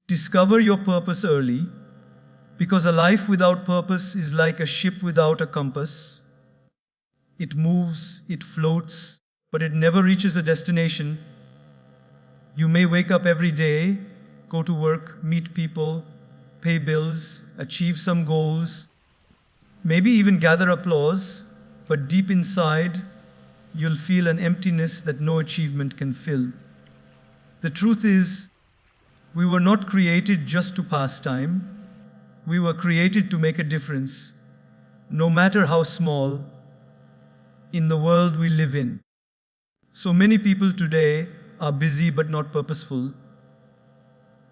Discover your purpose early, because a life without purpose is like a ship without a compass. It moves, it floats, but it never reaches a destination. You may wake up every day, go to work, meet people, pay bills, achieve some goals, maybe even gather applause, but deep inside, you'll feel an emptiness that no achievement can fill. The truth is, we were not created just to pass time. We were created to make a difference, no matter how small, in the world we live in. So many people today are busy but not purposeful.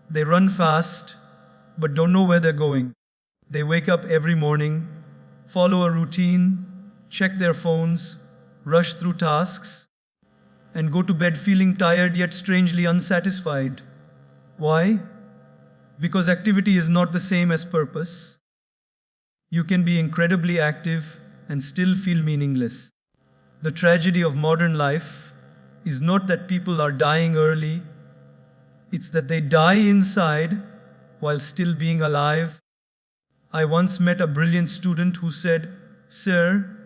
They run fast but don't know where they're going. They wake up every morning, follow a routine, check their phones, rush through tasks, and go to bed feeling tired yet strangely unsatisfied. Why? Because activity is not the same as purpose. You can be incredibly active and still feel meaningless. The tragedy of modern life is not that people are dying early, it's that they die inside while still being alive. I once met a brilliant student who said, "Sir,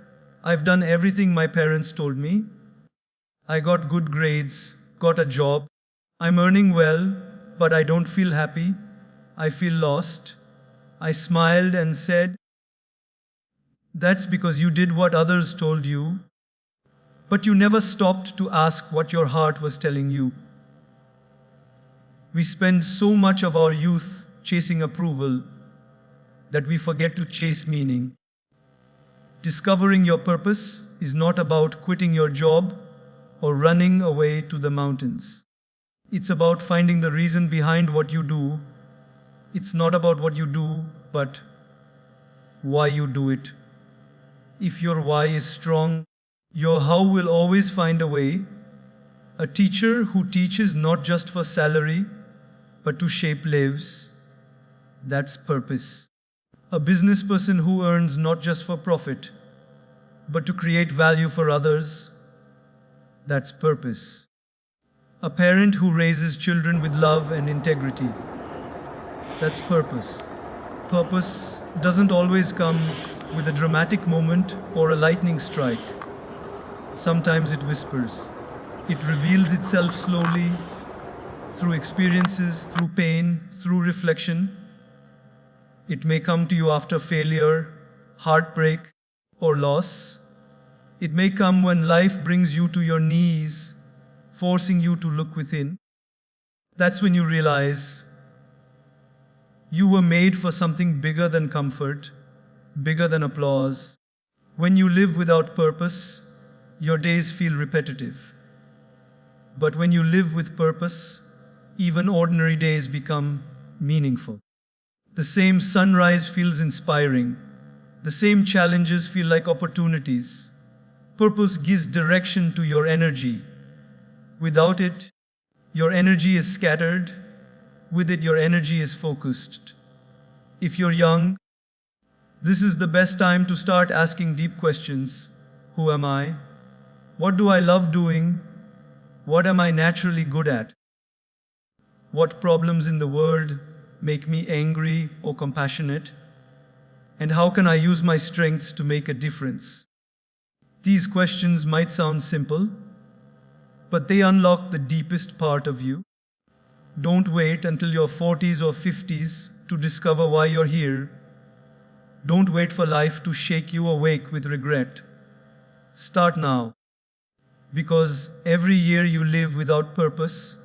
I've done everything my parents told me. I got good grades, got a job, I'm earning well, but I don't feel happy. I feel lost." I smiled and said, "That's because you did what others told you, but you never stopped to ask what your heart was telling you." We spend so much of our youth chasing approval that we forget to chase meaning. Discovering your purpose is not about quitting your job or running away to the mountains. It's about finding the reason behind what you do. It's not about what you do, but why you do it. If your why is strong, your how will always find a way. A teacher who teaches not just for salary, but to shape lives, that's purpose. A business person who earns not just for profit, but to create value for others, that's purpose. A parent who raises children with love and integrity, that's purpose. Purpose doesn't always come with a dramatic moment or a lightning strike. Sometimes it whispers. It reveals itself slowly, through experiences, through pain, through reflection. It may come to you after failure, heartbreak, or loss. It may come when life brings you to your knees, forcing you to look within. That's when you realize you were made for something bigger than comfort, bigger than applause. When you live without purpose, your days feel repetitive. But when you live with purpose, even ordinary days become meaningful. The same sunrise feels inspiring. The same challenges feel like opportunities. Purpose gives direction to your energy. Without it, your energy is scattered. With it, your energy is focused. If you're young, this is the best time to start asking deep questions. Who am I? What do I love doing? What am I naturally good at? What problems in the world make me angry or compassionate? And how can I use my strengths to make a difference? These questions might sound simple, but they unlock the deepest part of you. Don't wait until your 40s or 50s to discover why you're here. Don't wait for life to shake you awake with regret. Start now, because every year you live without purpose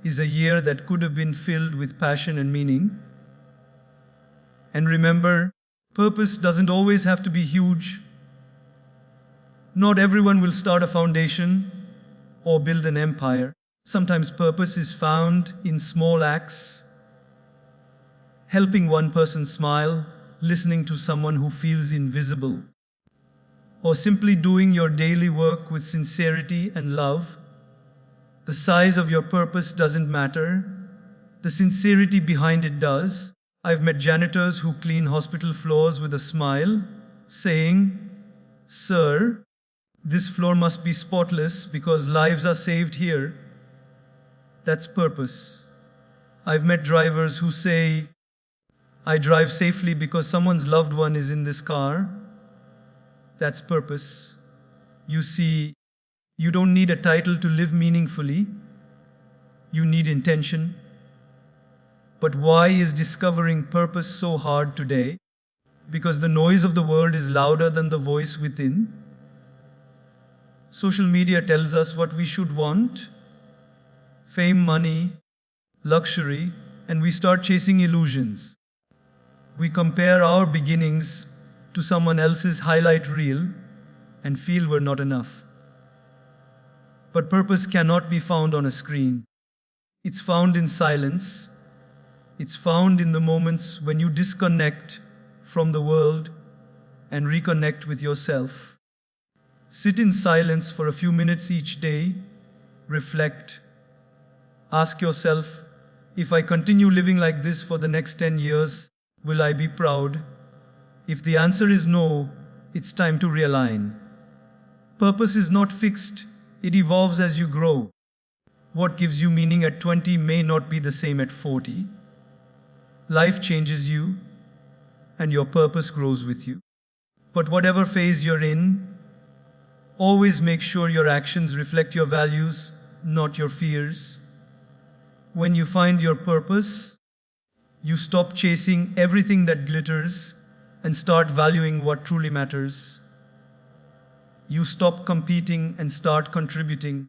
is a year that could have been filled with passion and meaning. And remember, purpose doesn't always have to be huge. Not everyone will start a foundation or build an empire. Sometimes purpose is found in small acts, helping one person smile, listening to someone who feels invisible, or simply doing your daily work with sincerity and love. The size of your purpose doesn't matter. The sincerity behind it does. I've met janitors who clean hospital floors with a smile, saying, "Sir, this floor must be spotless because lives are saved here." That's purpose. I've met drivers who say, I drive safely because someone's loved one is in this car. That's purpose. You see, you don't need a title to live meaningfully. You need intention. But why is discovering purpose so hard today? Because the noise of the world is louder than the voice within. Social media tells us what we should want: fame, money, luxury, and we start chasing illusions. We compare our beginnings to someone else's highlight reel and feel we're not enough. But purpose cannot be found on a screen. It's found in silence. It's found in the moments when you disconnect from the world and reconnect with yourself. Sit in silence for a few minutes each day. Reflect. Ask yourself, if I continue living like this for the next 10 years, will I be proud? If the answer is no, it's time to realign. Purpose is not fixed. It evolves as you grow. What gives you meaning at 20 may not be the same at 40. Life changes you, and your purpose grows with you. But whatever phase you're in, always make sure your actions reflect your values, not your fears. When you find your purpose, you stop chasing everything that glitters and start valuing what truly matters. You stop competing and start contributing.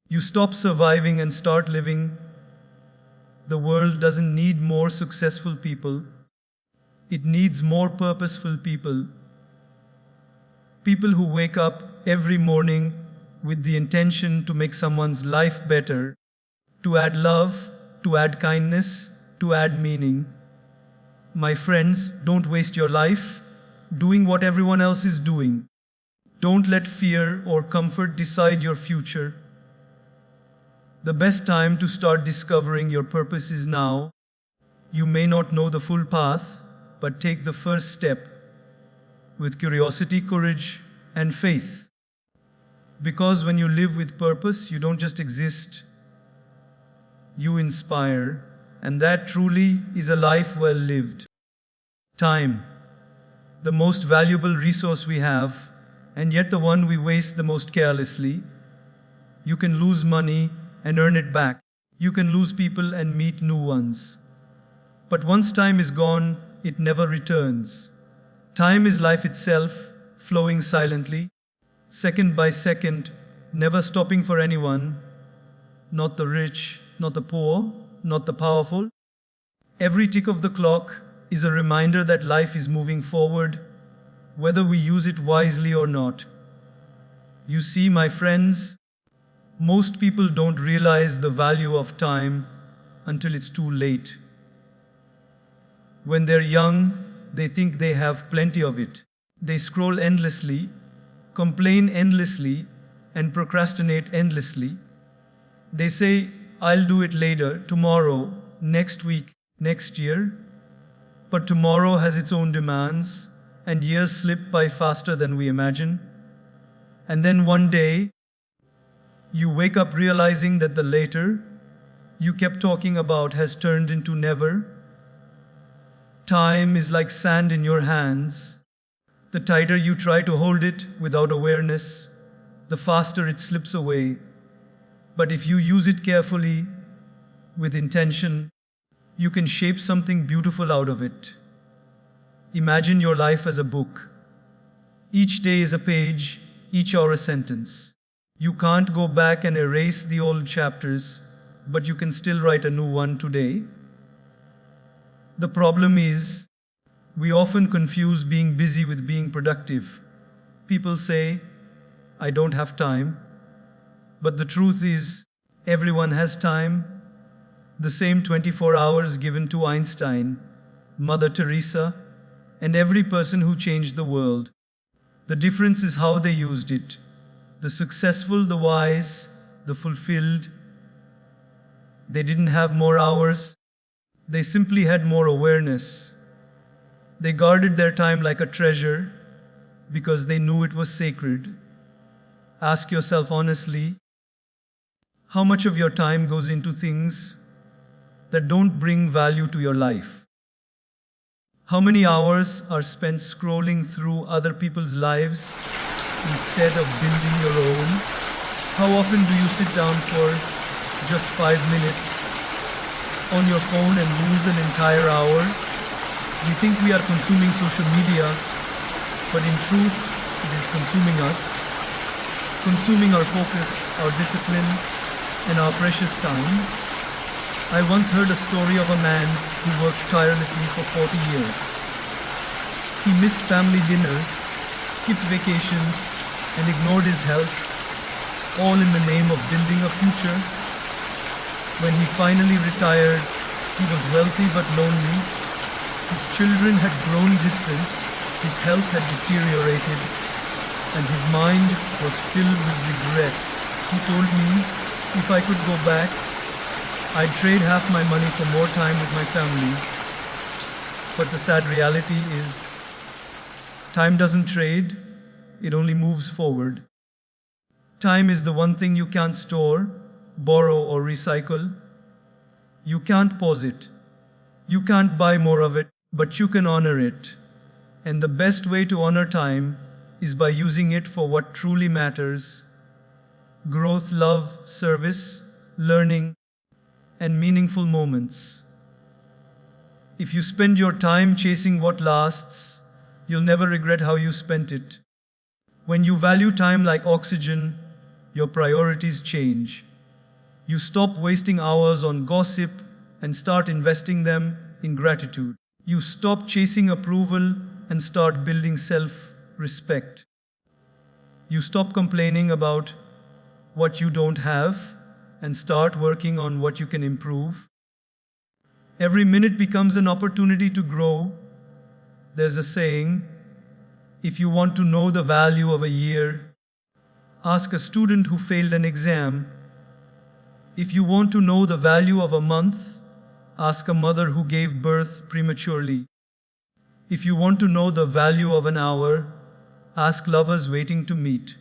You stop surviving and start living. The world doesn't need more successful people. It needs more purposeful people. People who wake up every morning with the intention to make someone's life better, to add love, to add kindness, to add meaning. My friends, don't waste your life doing what everyone else is doing. Don't let fear or comfort decide your future. The best time to start discovering your purpose is now. You may not know the full path, but take the first step with curiosity, courage, and faith. Because when you live with purpose, you don't just exist, you inspire, and that truly is a life well lived. Time, the most valuable resource we have, and yet the one we waste the most carelessly. You can lose money and earn it back. You can lose people and meet new ones. But once time is gone, it never returns. Time is life itself, flowing silently, second by second, never stopping for anyone, not the rich, not the poor, not the powerful. Every tick of the clock is a reminder that life is moving forward, whether we use it wisely or not. You see, my friends, most people don't realize the value of time until it's too late. When they're young, they think they have plenty of it. They scroll endlessly, complain endlessly, and procrastinate endlessly. They say, I'll do it later, tomorrow, next week, next year. But tomorrow has its own demands, and years slip by faster than we imagine. And then one day, you wake up realizing that the later you kept talking about has turned into never. Time is like sand in your hands. The tighter you try to hold it without awareness, the faster it slips away. But if you use it carefully, with intention, you can shape something beautiful out of it. Imagine your life as a book. Each day is a page, each hour a sentence. You can't go back and erase the old chapters, but you can still write a new one today. The problem is, we often confuse being busy with being productive. People say, I don't have time. But the truth is, everyone has time. The same 24 hours given to Einstein, Mother Teresa, and every person who changed the world. The difference is how they used it. The successful, the wise, the fulfilled. They didn't have more hours. They simply had more awareness. They guarded their time like a treasure because they knew it was sacred. Ask yourself honestly, how much of your time goes into things that don't bring value to your life? How many hours are spent scrolling through other people's lives instead of building your own? How often do you sit down for just 5 minutes on your phone and lose an entire hour? We think we are consuming social media, but in truth, it is consuming us, consuming our focus, our discipline, and our precious time. I once heard a story of a man who worked tirelessly for 40 years. He missed family dinners, skipped vacations, and ignored his health, all in the name of building a future. When he finally retired, he was wealthy but lonely. His children had grown distant, his health had deteriorated, and his mind was filled with regret. He told me, if I could go back, I'd trade half my money for more time with my family. But the sad reality is, time doesn't trade, it only moves forward. Time is the one thing you can't store, borrow, or recycle. You can't pause it. You can't buy more of it, but you can honor it. And the best way to honor time is by using it for what truly matters: growth, love, service, learning, and meaningful moments. If you spend your time chasing what lasts, you'll never regret how you spent it. When you value time like oxygen, your priorities change. You stop wasting hours on gossip and start investing them in gratitude. You stop chasing approval and start building self-respect. You stop complaining about what you don't have and start working on what you can improve. Every minute becomes an opportunity to grow. There's a saying, if you want to know the value of a year, ask a student who failed an exam. If you want to know the value of a month, ask a mother who gave birth prematurely. If you want to know the value of an hour, ask lovers waiting to meet.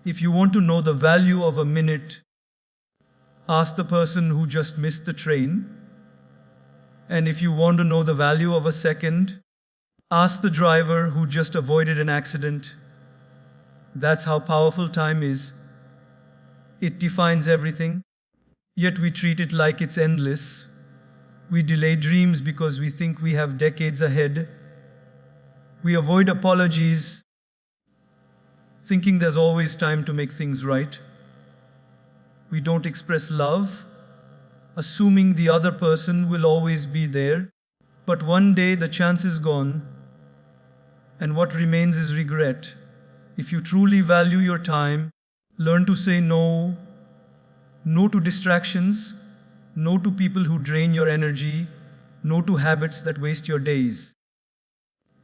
If you want to know the value of a minute, ask the person who just missed the train. And if you want to know the value of a second, ask the driver who just avoided an accident. That's how powerful time is. It defines everything, yet we treat it like it's endless. We delay dreams because we think we have decades ahead. We avoid apologies, thinking there's always time to make things right. We don't express love, assuming the other person will always be there. But one day the chance is gone, and what remains is regret. If you truly value your time, learn to say no. No to distractions, no to people who drain your energy, no to habits that waste your days.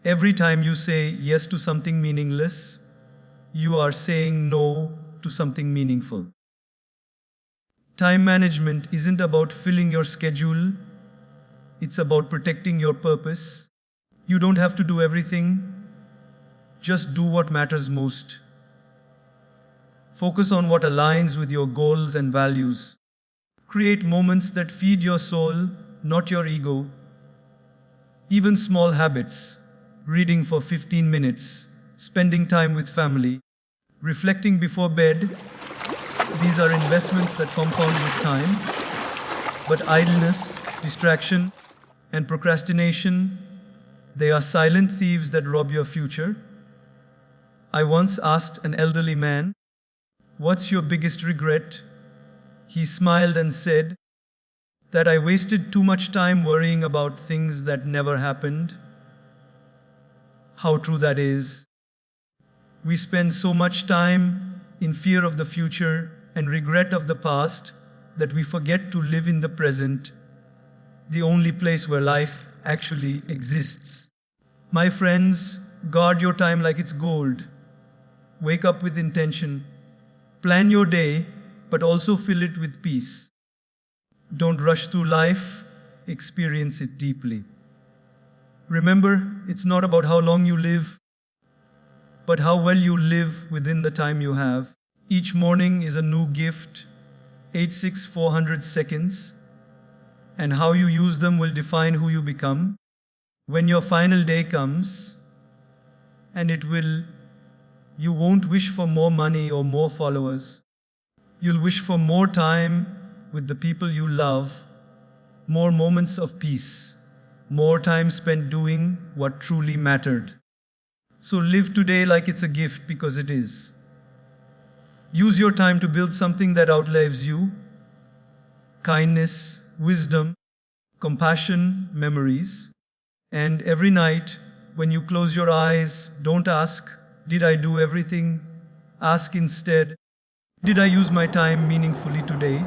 Every time you say yes to something meaningless, you are saying no to something meaningful. Time management isn't about filling your schedule, it's about protecting your purpose. You don't have to do everything, just do what matters most. Focus on what aligns with your goals and values. Create moments that feed your soul, not your ego. Even small habits, reading for 15 minutes, spending time with family, reflecting before bed, these are investments that compound with time. But idleness, distraction, and procrastination, they are silent thieves that rob your future. I once asked an elderly man, "What's your biggest regret?" He smiled and said, "That I wasted too much time worrying about things that never happened." How true that is. We spend so much time in fear of the future and regret of the past that we forget to live in the present, the only place where life actually exists. My friends, guard your time like it's gold. Wake up with intention. Plan your day, but also fill it with peace. Don't rush through life, experience it deeply. Remember, it's not about how long you live, but how well you live within the time you have. Each morning is a new gift. 86400 seconds. and how you use them will define who you become. When your final day comes, and it will, you won't wish for more money or more followers. You'll wish for more time with the people you love, more moments of peace, more time spent doing what truly mattered. So live today like it's a gift because it is. Use your time to build something that outlives you: kindness, wisdom, compassion, memories. And every night, when you close your eyes, don't ask, "Did I do everything?" Ask instead, "Did I use my time meaningfully today?"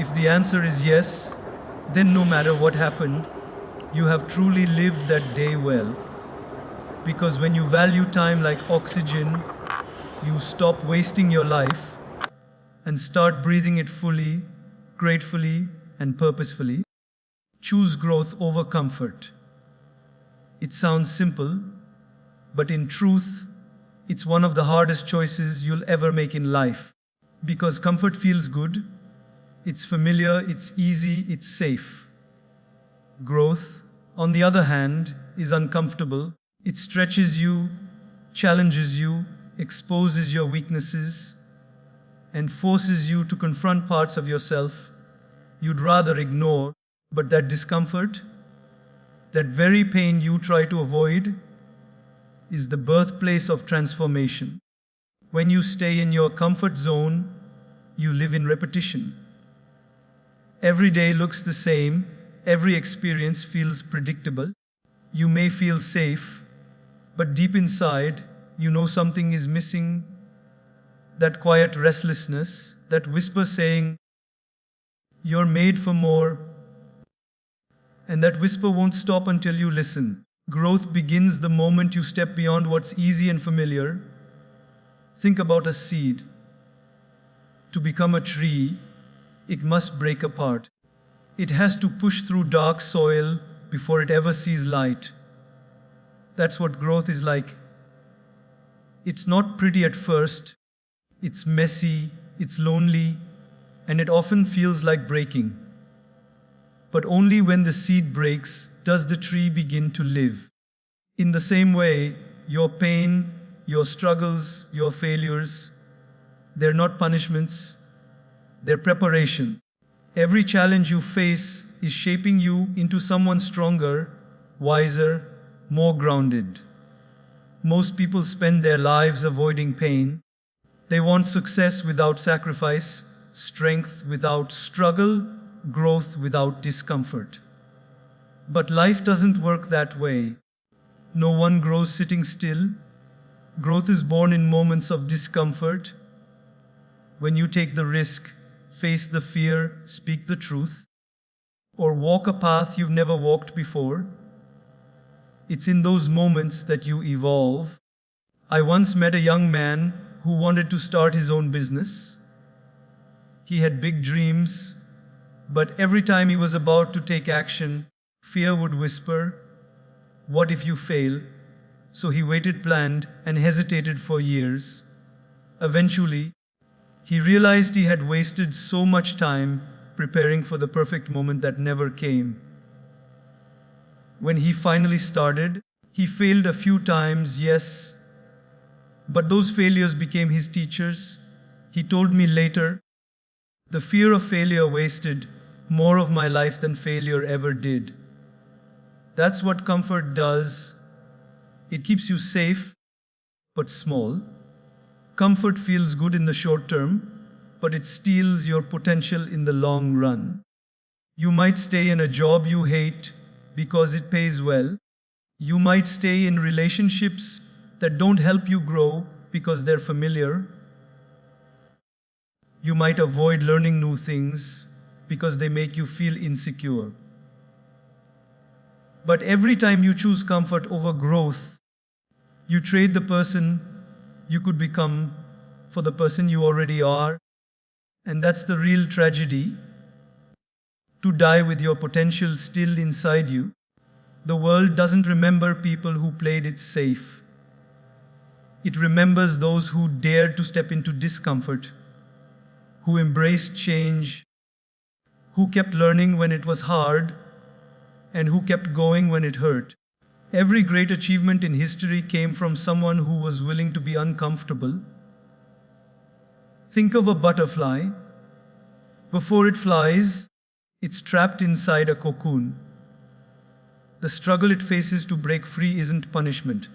If the answer is yes, then no matter what happened, you have truly lived that day well. Because when you value time like oxygen, you stop wasting your life and start breathing it fully, gratefully, and purposefully. Choose growth over comfort. It sounds simple, but in truth, it's one of the hardest choices you'll ever make in life. Because comfort feels good, it's familiar, it's easy, it's safe. Growth, on the other hand, is uncomfortable. It stretches you, challenges you, exposes your weaknesses, and forces you to confront parts of yourself you'd rather ignore. But that discomfort, that very pain you try to avoid, is the birthplace of transformation. When you stay in your comfort zone, you live in repetition. Every day looks the same, every experience feels predictable. You may feel safe, but deep inside, you know something is missing. That quiet restlessness, that whisper saying, "You're made for more." And that whisper won't stop until you listen. Growth begins the moment you step beyond what's easy and familiar. Think about a seed. To become a tree, it must break apart. It has to push through dark soil before it ever sees light. That's what growth is like. It's not pretty at first. It's messy, it's lonely, and it often feels like breaking. But only when the seed breaks does the tree begin to live. In the same way, your pain, your struggles, your failures, they're not punishments, they're preparation. Every challenge you face is shaping you into someone stronger, wiser, more grounded. Most people spend their lives avoiding pain. They want success without sacrifice, strength without struggle, growth without discomfort. But life doesn't work that way. No one grows sitting still. Growth is born in moments of discomfort. When you take the risk, face the fear, speak the truth, or walk a path you've never walked before, it's in those moments that you evolve. I once met a young man who wanted to start his own business. He had big dreams, but every time he was about to take action, fear would whisper, "What if you fail?" So he waited, planned, and hesitated for years. Eventually, he realized he had wasted so much time preparing for the perfect moment that never came. When he finally started, he failed a few times, yes, but those failures became his teachers. He told me later, "The fear of failure wasted more of my life than failure ever did." That's what comfort does. It keeps you safe, but small. Comfort feels good in the short term, but it steals your potential in the long run. You might stay in a job you hate because it pays well. You might stay in relationships that don't help you grow because they're familiar. You might avoid learning new things because they make you feel insecure. But every time you choose comfort over growth, you trade the person you could become for the person you already are. And that's the real tragedy. To die with your potential still inside you. The world doesn't remember people who played it safe. It remembers those who dared to step into discomfort, who embraced change, who kept learning when it was hard, and who kept going when it hurt. Every great achievement in history came from someone who was willing to be uncomfortable. Think of a butterfly. Before it flies, it's trapped inside a cocoon. The struggle it faces to break free isn't punishment,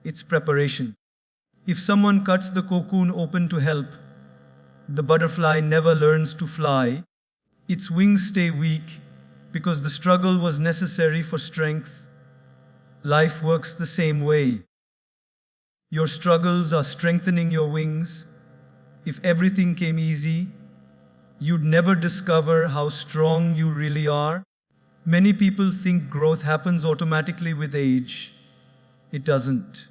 it's preparation. If someone cuts the cocoon open to help, the butterfly never learns to fly. Its wings stay weak because the struggle was necessary for strength. Life works the same way. Your struggles are strengthening your wings. If everything came easy, you'd never discover how strong you really are. Many people think growth happens automatically with age. It doesn't.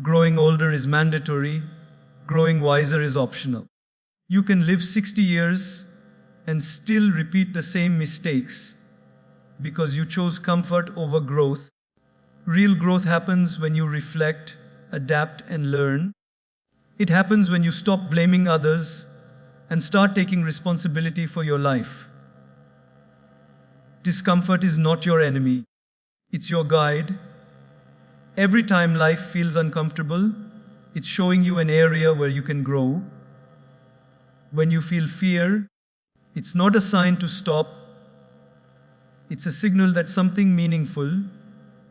Growing older is mandatory. Growing wiser is optional. You can live 60 years and still repeat the same mistakes because you chose comfort over growth. Real growth happens when you reflect, adapt, and learn. It happens when you stop blaming others and start taking responsibility for your life. Discomfort is not your enemy, it's your guide. Every time life feels uncomfortable, it's showing you an area where you can grow. When you feel fear, it's not a sign to stop. It's a signal that something meaningful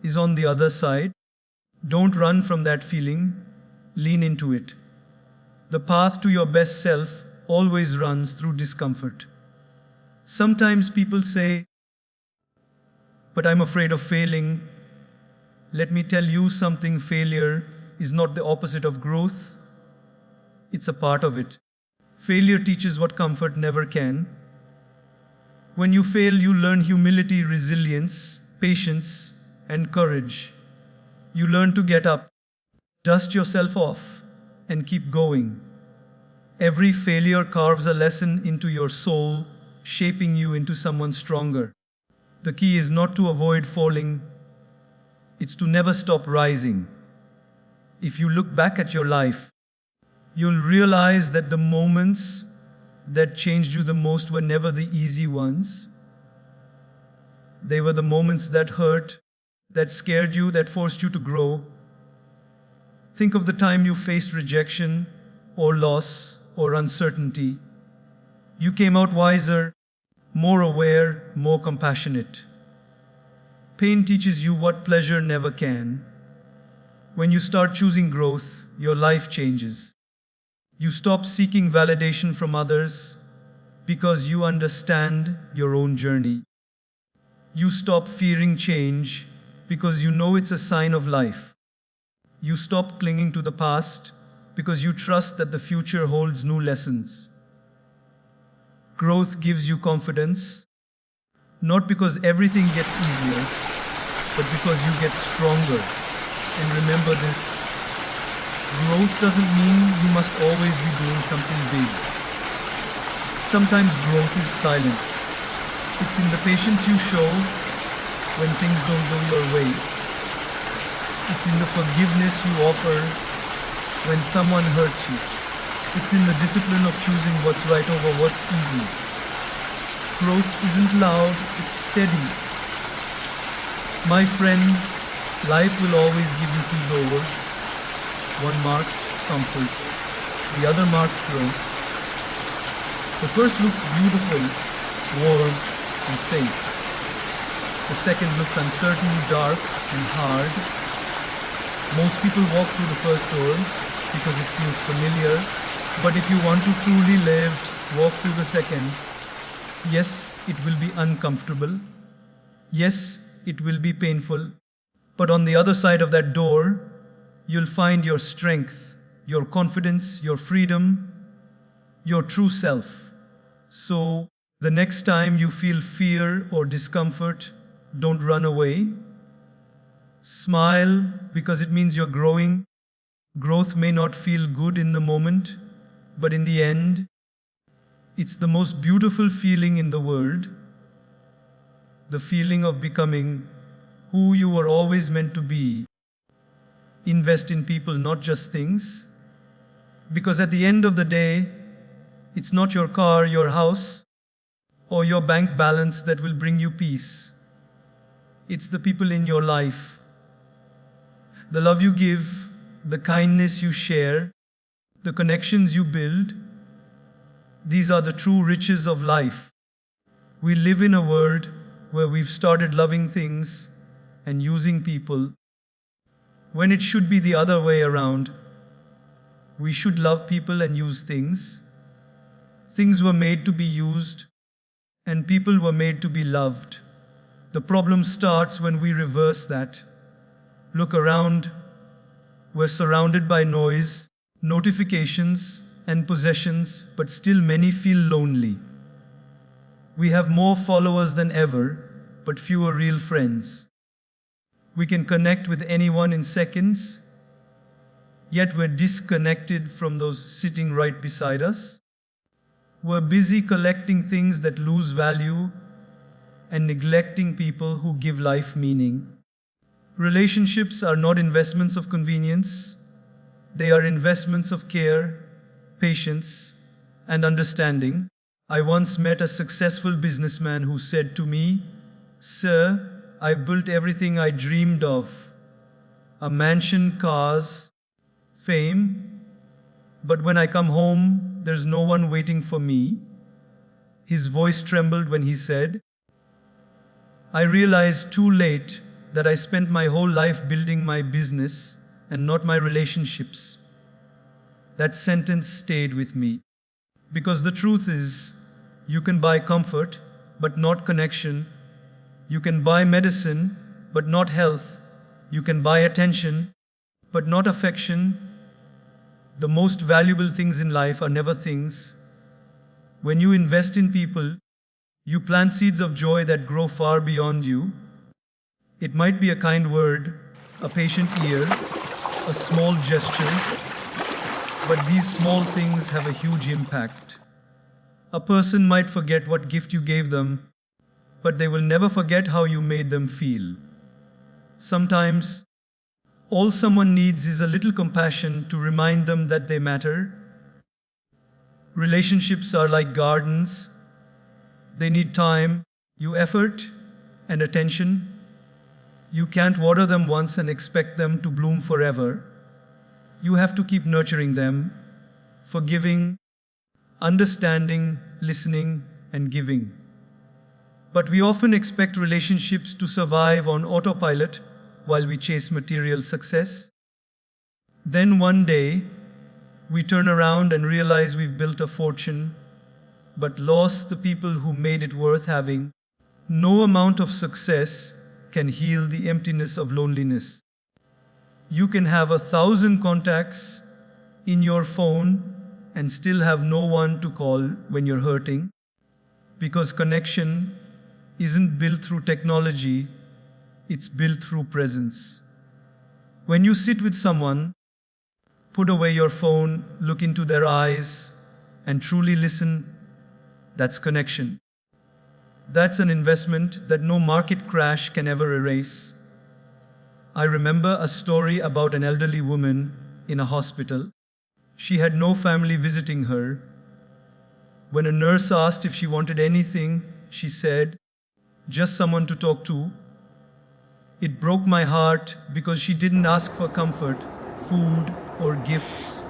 is on the other side. Don't run from that feeling, lean into it. The path to your best self always runs through discomfort. Sometimes people say, "But I'm afraid of failing." Let me tell you something: failure is not the opposite of growth, it's a part of it. Failure teaches what comfort never can. When you fail, you learn humility, resilience, patience, and courage. You learn to get up, dust yourself off, and keep going. Every failure carves a lesson into your soul, shaping you into someone stronger. The key is not to avoid falling, it's to never stop rising. If you look back at your life, you'll realize that the moments that changed you the most were never the easy ones. They were the moments that hurt, that scared you, that forced you to grow. Think of the time you faced rejection, or loss, or uncertainty. You came out wiser, more aware, more compassionate. Pain teaches you what pleasure never can. When you start choosing growth, your life changes. You stop seeking validation from others because you understand your own journey. You stop fearing change because you know it's a sign of life. You stop clinging to the past because you trust that the future holds new lessons. Growth gives you confidence, not because everything gets easier, but because you get stronger. And remember this: growth doesn't mean you must always be doing something big. Sometimes growth is silent. It's in the patience you show when things don't go your way. It's in the forgiveness you offer when someone hurts you. It's in the discipline of choosing what's right over what's easy. Growth isn't loud, it's steady. My friends, life will always give you two doors. One marked comfort, the other marked growth. The first looks beautiful, warm, and safe. The second looks uncertain, dark, and hard. Most people walk through the first door because it feels familiar. But if you want to truly live, walk through the second. Yes, it will be uncomfortable. Yes, it will be painful. But on the other side of that door, you'll find your strength, your confidence, your freedom, your true self. So, the next time you feel fear or discomfort, don't run away. Smile, because it means you're growing. Growth may not feel good in the moment, but in the end, it's the most beautiful feeling in the world. The feeling of becoming who you were always meant to be. Invest in people, not just things. Because at the end of the day, It's not your car, your house, or your bank balance that will bring you peace. It's the people in your life. The love you give, the kindness you share, the connections you build. These are the true riches of life. We live in a world where we've started loving things and using people, when it should be the other way around. We should love people and use things. Things were made to be used, and people were made to be loved. The problem starts when we reverse that. Look around. We're surrounded by noise, notifications, and possessions, but still many feel lonely. We have more followers than ever, but fewer real friends. We can connect with anyone in seconds, yet we're disconnected from those sitting right beside us. We're busy collecting things that lose value and neglecting people who give life meaning. Relationships are not investments of convenience. They are investments of care, patience, and understanding. I once met a successful businessman who said to me, "Sir, I built everything I dreamed of. A mansion, cars, fame. But when I come home, there's no one waiting for me." His voice trembled when he said, "I realized too late that I spent my whole life building my business and not my relationships." That sentence stayed with me. Because the truth is, you can buy comfort, but not connection. You can buy medicine, but not health. You can buy attention, but not affection. The most valuable things in life are never things. When you invest in people, you plant seeds of joy that grow far beyond you. It might be a kind word, a patient ear, a small gesture, but these small things have a huge impact. A person might forget what gift you gave them, but they will never forget how you made them feel. Sometimes, all someone needs is a little compassion to remind them that they matter. Relationships are like gardens. They need time, your effort, and attention. You can't water them once and expect them to bloom forever. You have to keep nurturing them, forgiving, understanding, listening, and giving. But we often expect relationships to survive on autopilot while we chase material success. Then one day, we turn around and realize we've built a fortune, but lost the people who made it worth having. No amount of success can heal the emptiness of loneliness. You can have 1,000 contacts in your phone and still have no one to call when you're hurting, because connection isn't built through technology, it's built through presence. When you sit with someone, put away your phone, look into their eyes, and truly listen, that's connection. That's an investment that no market crash can ever erase. I remember a story about an elderly woman in a hospital. She had no family visiting her. When a nurse asked if she wanted anything, she said, "Just someone to talk to." It broke my heart because she didn't ask for comfort, food, or gifts.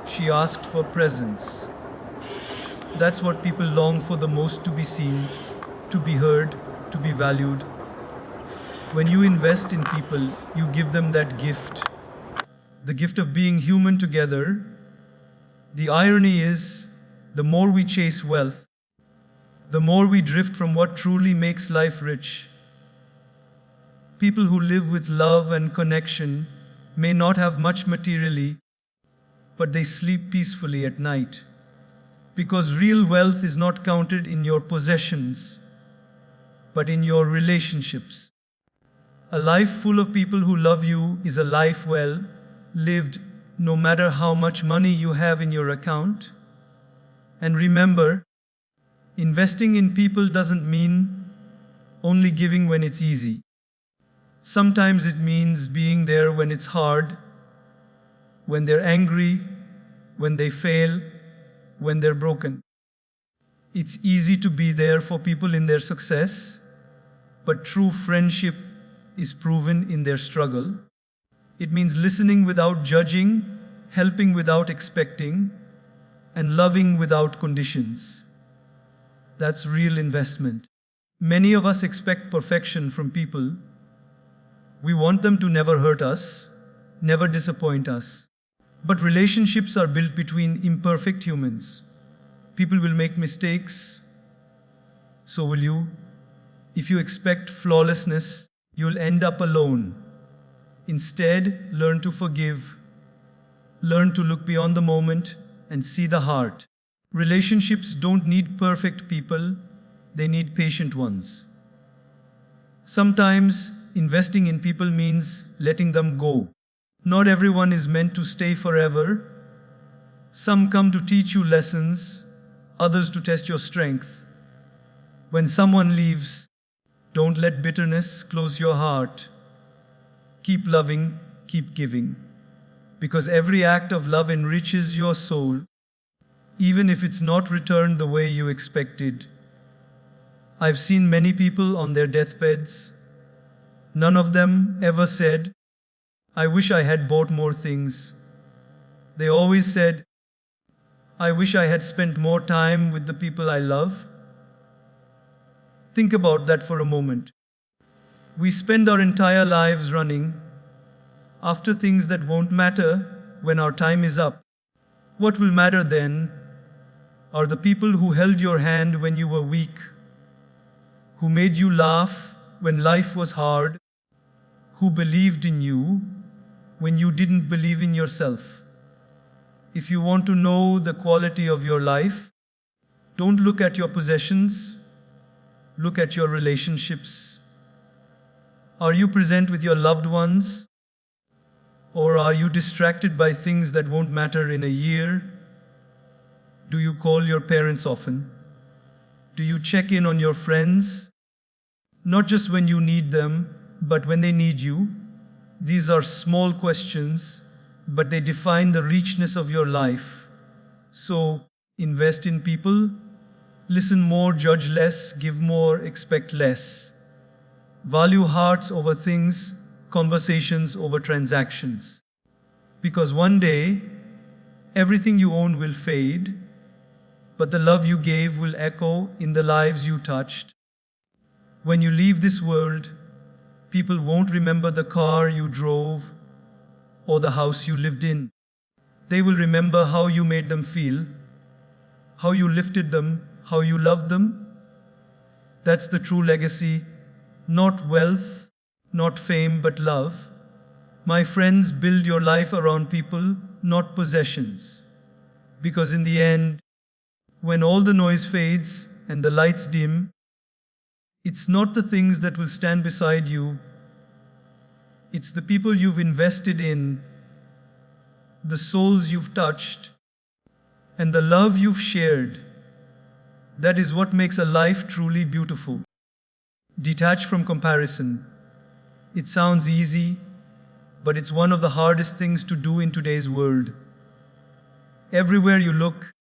She asked for presence. That's what people long for the most, to be seen, to be heard, to be valued. When you invest in people, you give them that gift, the gift of being human together. The irony is, the more we chase wealth, the more we drift from what truly makes life rich. People who live with love and connection may not have much materially, but they sleep peacefully at night. Because real wealth is not counted in your possessions, but in your relationships. A life full of people who love you is a life well lived, no matter how much money you have in your account. And remember, investing in people doesn't mean only giving when it's easy. Sometimes it means being there when it's hard, when they're angry, when they fail, when they're broken. It's easy to be there for people in their success, but true friendship is proven in their struggle. It means listening without judging, helping without expecting, and loving without conditions. That's real investment. Many of us expect perfection from people. We want them to never hurt us, never disappoint us. But relationships are built between imperfect humans. People will make mistakes, so will you. If you expect flawlessness, you'll end up alone. Instead, learn to forgive. Learn to look beyond the moment and see the heart. Relationships don't need perfect people, they need patient ones. Sometimes, investing in people means letting them go. Not everyone is meant to stay forever. Some come to teach you lessons, others to test your strength. When someone leaves, don't let bitterness close your heart. Keep loving, keep giving. Because every act of love enriches your soul, even if it's not returned the way you expected. I've seen many people on their deathbeds. None of them ever said, "I wish I had bought more things." They always said, "I wish I had spent more time with the people I love." Think about that for a moment. We spend our entire lives running after things that won't matter when our time is up. What will matter then are the people who held your hand when you were weak, who made you laugh when life was hard, who believed in you when you didn't believe in yourself. If you want to know the quality of your life, don't look at your possessions, look at your relationships. Are you present with your loved ones? Or are you distracted by things that won't matter in a year? Do you call your parents often? Do you check in on your friends? Not just when you need them, but when they need you. These are small questions, but they define the richness of your life. So, invest in people, listen more, judge less, give more, expect less. Value hearts over things, conversations over transactions. Because one day, everything you own will fade, but the love you gave will echo in the lives you touched. When you leave this world, people won't remember the car you drove or the house you lived in. They will remember how you made them feel, how you lifted them, how you loved them. That's the true legacy, not wealth, not fame, but love. My friends, build your life around people, not possessions. Because in the end, when all the noise fades and the lights dim, it's not the things that will stand beside you. It's the people you've invested in, the souls you've touched, and the love you've shared. That is what makes a life truly beautiful. Detach from comparison. It sounds easy, but it's one of the hardest things to do in today's world. Everywhere you look,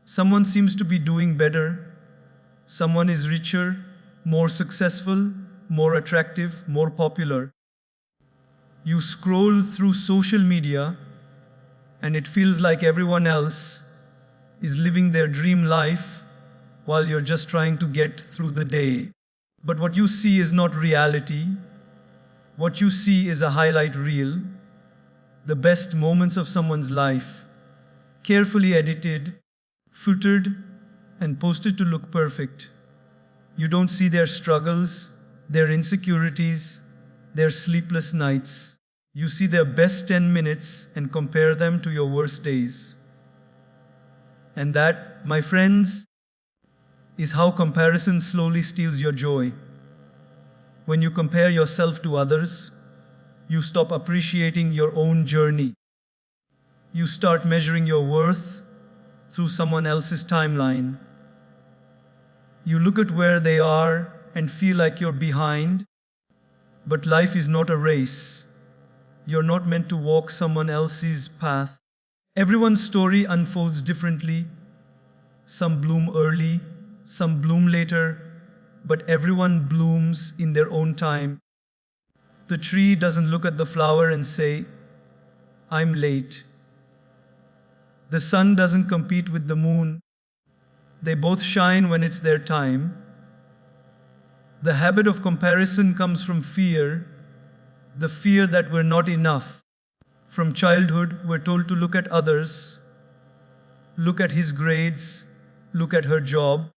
someone seems to be doing better. Someone is richer, more successful, more attractive, more popular. You scroll through social media, and it feels like everyone else is living their dream life while you're just trying to get through the day. But what you see is not reality. What you see is a highlight reel, the best moments of someone's life, carefully edited, filtered, and posted to look perfect. You don't see their struggles, their insecurities, their sleepless nights. You see their best 10 minutes and compare them to your worst days. And that, my friends, is how comparison slowly steals your joy. When you compare yourself to others, you stop appreciating your own journey. You start measuring your worth through someone else's timeline. You look at where they are and feel like you're behind. But life is not a race. You're not meant to walk someone else's path. Everyone's story unfolds differently. Some bloom early, some bloom later, but everyone blooms in their own time. The tree doesn't look at the flower and say, I'm late. The sun doesn't compete with the moon. They both shine when it's their time. The habit of comparison comes from fear, the fear that we're not enough. From childhood, we're told to look at others, look at his grades, look at her job,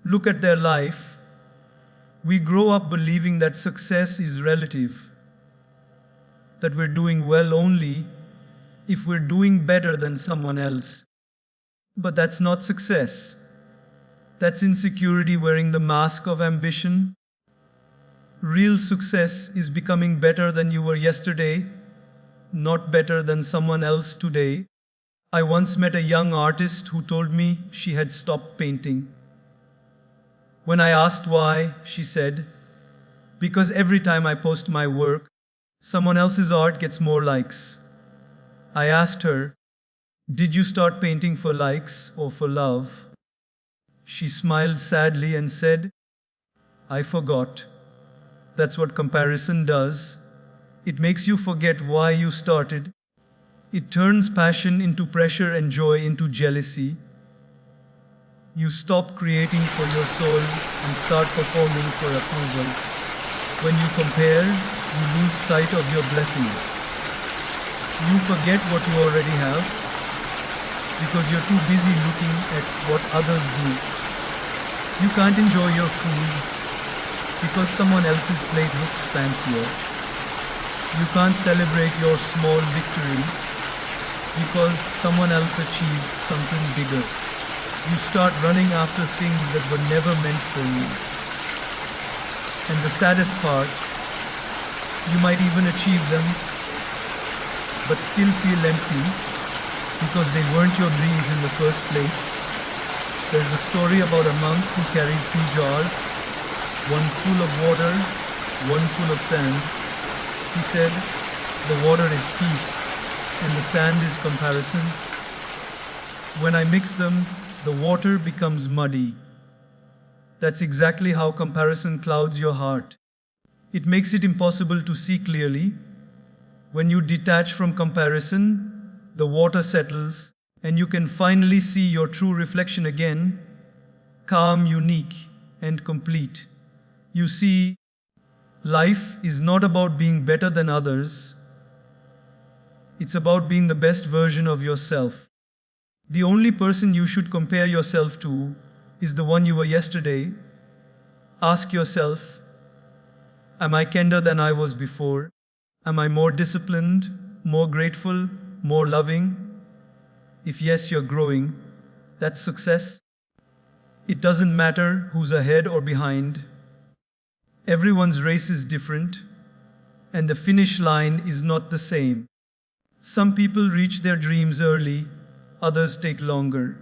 look at their life. We grow up believing that success is relative, that we're doing well only if we're doing better than someone else. But that's not success. That's insecurity wearing the mask of ambition. Real success is becoming better than you were yesterday, not better than someone else today. I once met a young artist who told me she had stopped painting. When I asked why, she said, because every time I post my work, someone else's art gets more likes. I asked her, did you start painting for likes or for love? She smiled sadly and said, I forgot. That's what comparison does. It makes you forget why you started. It turns passion into pressure and joy into jealousy. You stop creating for your soul and start performing for approval. When you compare, you lose sight of your blessings. You forget what you already have because you're too busy looking at what others do. You can't enjoy your food because someone else's plate looks fancier. You can't celebrate your small victories because someone else achieved something bigger. You start running after things that were never meant for you. And the saddest part, you might even achieve them, but still feel empty because they weren't your dreams in the first place. There's a story about a monk who carried 2 jars, one full of water, one full of sand. He said, the water is peace and the sand is comparison. When I mix them, the water becomes muddy. That's exactly how comparison clouds your heart. It makes it impossible to see clearly. When you detach from comparison, the water settles and you can finally see your true reflection again, calm, unique, and complete. You see, life is not about being better than others. It's about being the best version of yourself. The only person you should compare yourself to is the one you were yesterday. Ask yourself, am I kinder than I was before? Am I more disciplined, more grateful, more loving? If yes, you're growing. That's success. It doesn't matter who's ahead or behind. Everyone's race is different, and the finish line is not the same. Some people reach their dreams early, others take longer.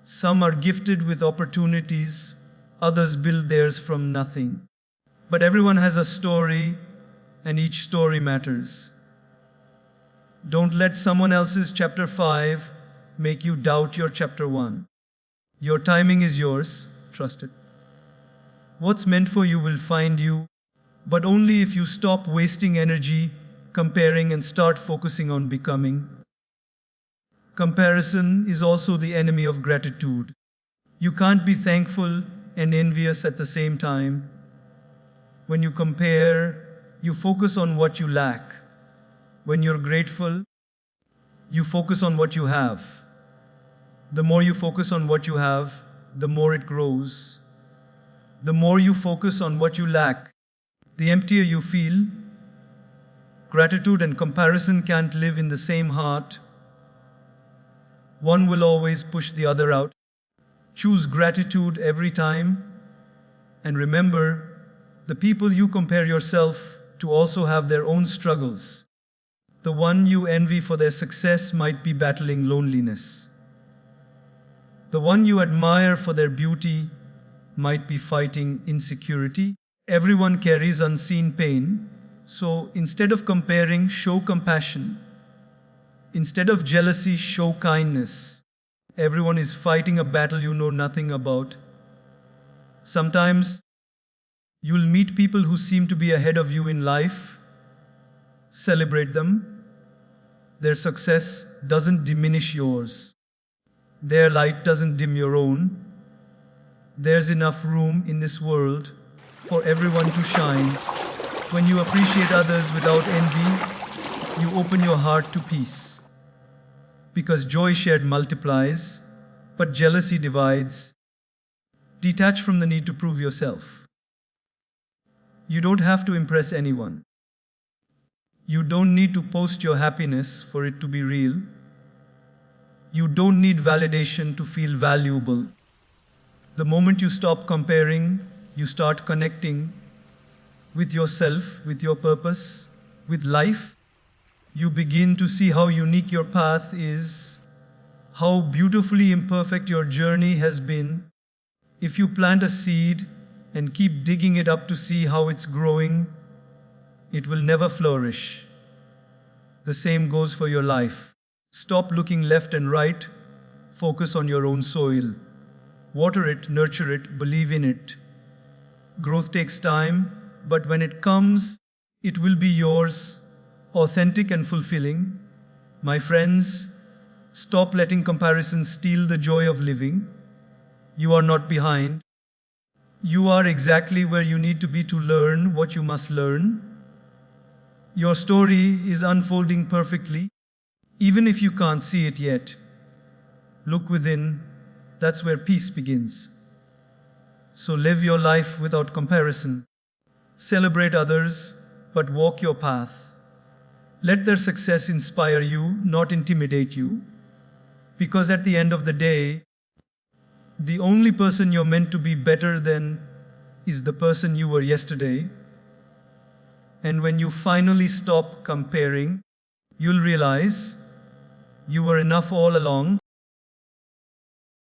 Some are gifted with opportunities, others build theirs from nothing. But everyone has a story, and each story matters. Don't let someone else's chapter 5 make you doubt your chapter 1. Your timing is yours, trust it. What's meant for you will find you, but only if you stop wasting energy comparing and start focusing on becoming. Comparison is also the enemy of gratitude. You can't be thankful and envious at the same time. When you compare, you focus on what you lack. When you're grateful, you focus on what you have. The more you focus on what you have, the more it grows. The more you focus on what you lack, the emptier you feel. Gratitude and comparison can't live in the same heart. One will always push the other out. Choose gratitude every time. And remember, the people you compare yourself to also have their own struggles. The one you envy for their success might be battling loneliness. The one you admire for their beauty might be fighting insecurity. Everyone carries unseen pain, so instead of comparing, show compassion. Instead of jealousy, show kindness. Everyone is fighting a battle you know nothing about. Sometimes you'll meet people who seem to be ahead of you in life. Celebrate them. Their success doesn't diminish yours. Their light doesn't dim your own. There's enough room in this world for everyone to shine. When you appreciate others without envy, you open your heart to peace. Because joy shared multiplies, but jealousy divides. Detach from the need to prove yourself. You don't have to impress anyone. You don't need to post your happiness for it to be real. You don't need validation to feel valuable. The moment you stop comparing, you start connecting with yourself, with your purpose, with life. You begin to see how unique your path is, how beautifully imperfect your journey has been. If you plant a seed and keep digging it up to see how it's growing, it will never flourish. The same goes for your life. Stop looking left and right. Focus on your own soil. Water it, nurture it, believe in it. Growth takes time, but when it comes, it will be yours, authentic and fulfilling. My friends, stop letting comparison steal the joy of living. You are not behind. You are exactly where you need to be to learn what you must learn. Your story is unfolding perfectly, even if you can't see it yet. Look within, that's where peace begins. So live your life without comparison. Celebrate others, but walk your path. Let their success inspire you, not intimidate you. Because at the end of the day, the only person you're meant to be better than is the person you were yesterday. And when you finally stop comparing, you'll realize you were enough all along.